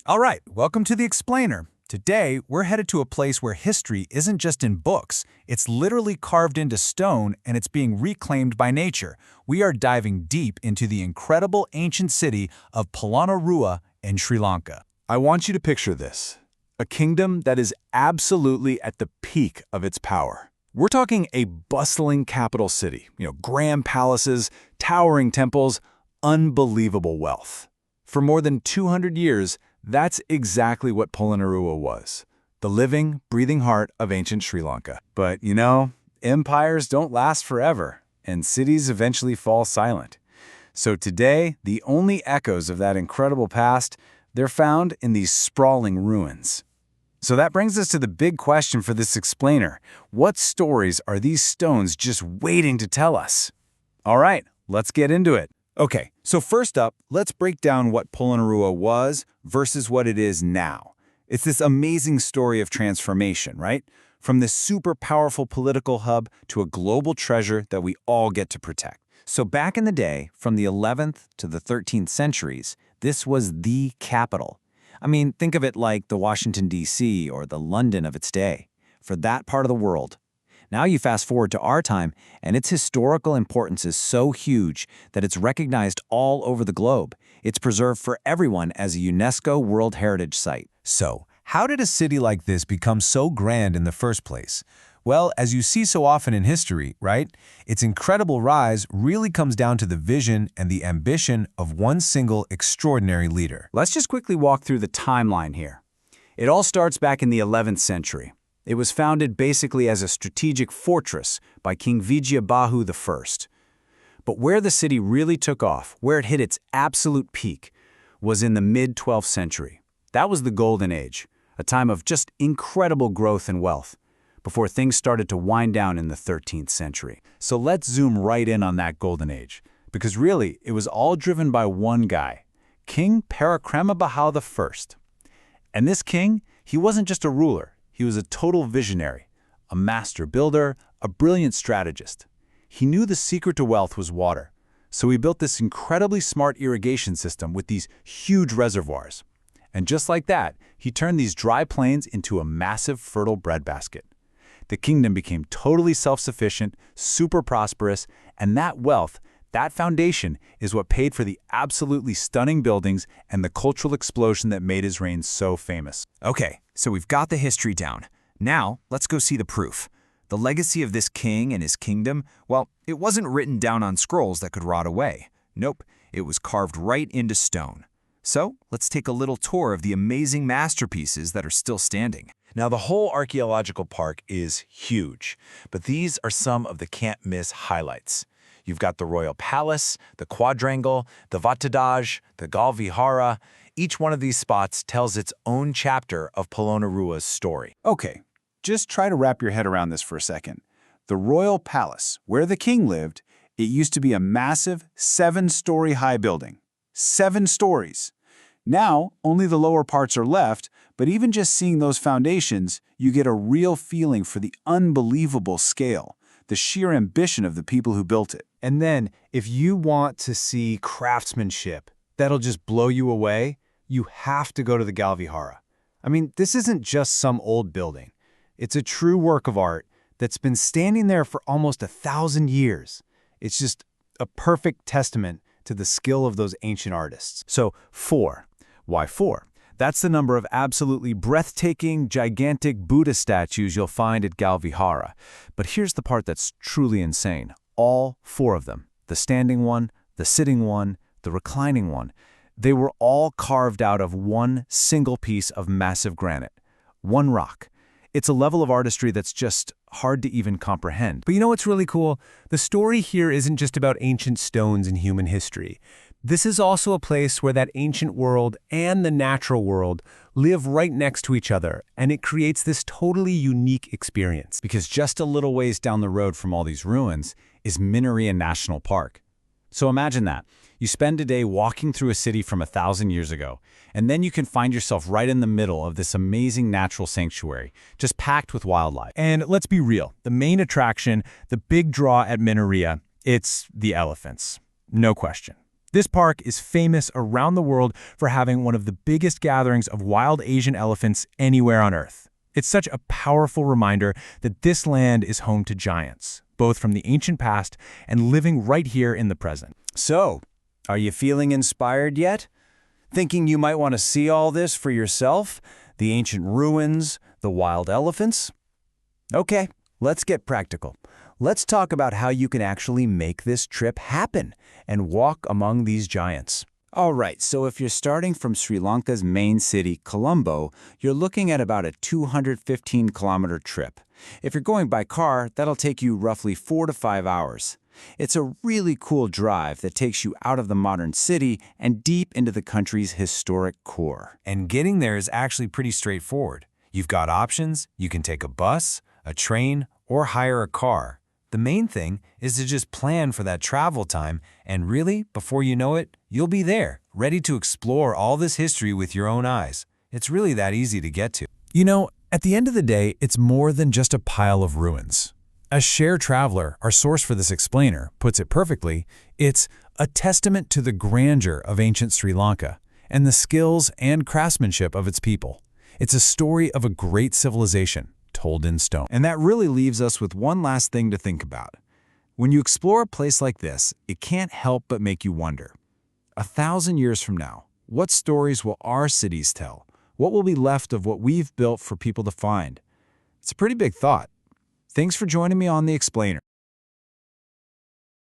All right, welcome to The Explainer. Today, we're headed to a place where history isn't just in books, it's literally carved into stone and it's being reclaimed by nature. We are diving deep into the incredible ancient city of Polonnaruwa in Sri Lanka. I want you to picture this, a kingdom that is absolutely at the peak of its power. We're talking a bustling capital city, grand palaces, towering temples, unbelievable wealth. For more than 200 years, that's exactly what Polonnaruwa was, the living, breathing heart of ancient Sri Lanka. But, empires don't last forever, and cities eventually fall silent. So today, the only echoes of that incredible past, they're found in these sprawling ruins. So that brings us to the big question for this explainer. What stories are these stones just waiting to tell us? All right, let's get into it. Okay, so first up, let's break down what Polonnaruwa was versus what it is now. It's this amazing story of transformation, right? From this super powerful political hub to a global treasure that we all get to protect. So back in the day, from the 11th to the 13th centuries, this was the capital. I mean, think of it like the Washington, D.C. or the London of its day, for that part of the world. Now you fast forward to our time, and its historical importance is so huge that it's recognized all over the globe. It's preserved for everyone as a UNESCO World Heritage Site. So, how did a city like this become so grand in the first place? Well, as you see so often in history, right? Its incredible rise really comes down to the vision and the ambition of one single extraordinary leader. Let's just quickly walk through the timeline here. It all starts back in the 11th century. It was founded basically as a strategic fortress by King Parakramabahu I. But where the city really took off, where it hit its absolute peak, was in the mid-12th century. That was the Golden Age, a time of just incredible growth and wealth, before things started to wind down in the 13th century. So let's zoom right in on that Golden Age, because really, it was all driven by one guy, King Parakramabahu I. And this king, he wasn't just a ruler. He was a total visionary, a master builder, a brilliant strategist. He knew the secret to wealth was water, so he built this incredibly smart irrigation system with these huge reservoirs. And just like that, he turned these dry plains into a massive fertile breadbasket. The kingdom became totally self-sufficient, super prosperous, and that wealth, that foundation, is what paid for the absolutely stunning buildings and the cultural explosion that made his reign so famous. Okay, so we've got the history down. Now, let's go see the proof. The legacy of this king and his kingdom, well, it wasn't written down on scrolls that could rot away. Nope, it was carved right into stone. So, let's take a little tour of the amazing masterpieces that are still standing. Now, the whole archaeological park is huge, but these are some of the can't-miss highlights. You've got the Royal Palace, the Quadrangle, the Vatadaj, the Vihara. Each one of these spots tells its own chapter of Polonnaruwa's story. Okay, just try to wrap your head around this for a second. The Royal Palace, where the king lived, it used to be a massive 7-story high building. 7 stories. Now, only the lower parts are left, but even just seeing those foundations, you get a real feeling for the unbelievable scale, the sheer ambition of the people who built it. And then, if you want to see craftsmanship that'll just blow you away, you have to go to the Vihara. I mean, this isn't just some old building. It's a true work of art that's been standing there for almost 1,000 years. It's just a perfect testament to the skill of those ancient artists. So, 4. Why 4? That's the number of absolutely breathtaking, gigantic Buddha statues you'll find at Vihara. But here's the part that's truly insane. All 4 of them, the standing one, the sitting one, the reclining one, they were all carved out of one single piece of massive granite, one rock. It's a level of artistry that's just hard to even comprehend. But you know what's really cool? The story here isn't just about ancient stones in human history. This is also a place where that ancient world and the natural world live right next to each other, and it creates this totally unique experience. Because just a little ways down the road from all these ruins is Minneriya National Park. So imagine that. You spend a day walking through a city from 1,000 years ago, and then you can find yourself right in the middle of this amazing natural sanctuary, just packed with wildlife. And let's be real, the main attraction, the big draw at Minneriya, it's the elephants. No question. This park is famous around the world for having one of the biggest gatherings of wild Asian elephants anywhere on Earth. It's such a powerful reminder that this land is home to giants, both from the ancient past and living right here in the present. So, are you feeling inspired yet? Thinking you might want to see all this for yourself? The ancient ruins, the wild elephants? Okay, let's get practical. Let's talk about how you can actually make this trip happen and walk among these giants. All right, so if you're starting from Sri Lanka's main city, Colombo, you're looking at about a 215-kilometer trip. If you're going by car, that'll take you roughly 4 to 5 hours. It's a really cool drive that takes you out of the modern city and deep into the country's historic core. And getting there is actually pretty straightforward. You've got options. You can take a bus, a train, or hire a car. The main thing is to just plan for that travel time, and really, before you know it, you'll be there, ready to explore all this history with your own eyes. It's really that easy to get to. You know, at the end of the day, it's more than just a pile of ruins. As Share Traveler, our source for this explainer, puts it perfectly, it's a testament to the grandeur of ancient Sri Lanka and the skills and craftsmanship of its people. It's a story of a great civilization, told in stone. And that really leaves us with one last thing to think about. When you explore a place like this, it can't help but make you wonder. 1,000 years from now, what stories will our cities tell? What will be left of what we've built for people to find? It's a pretty big thought. Thanks for joining me on The Explainer.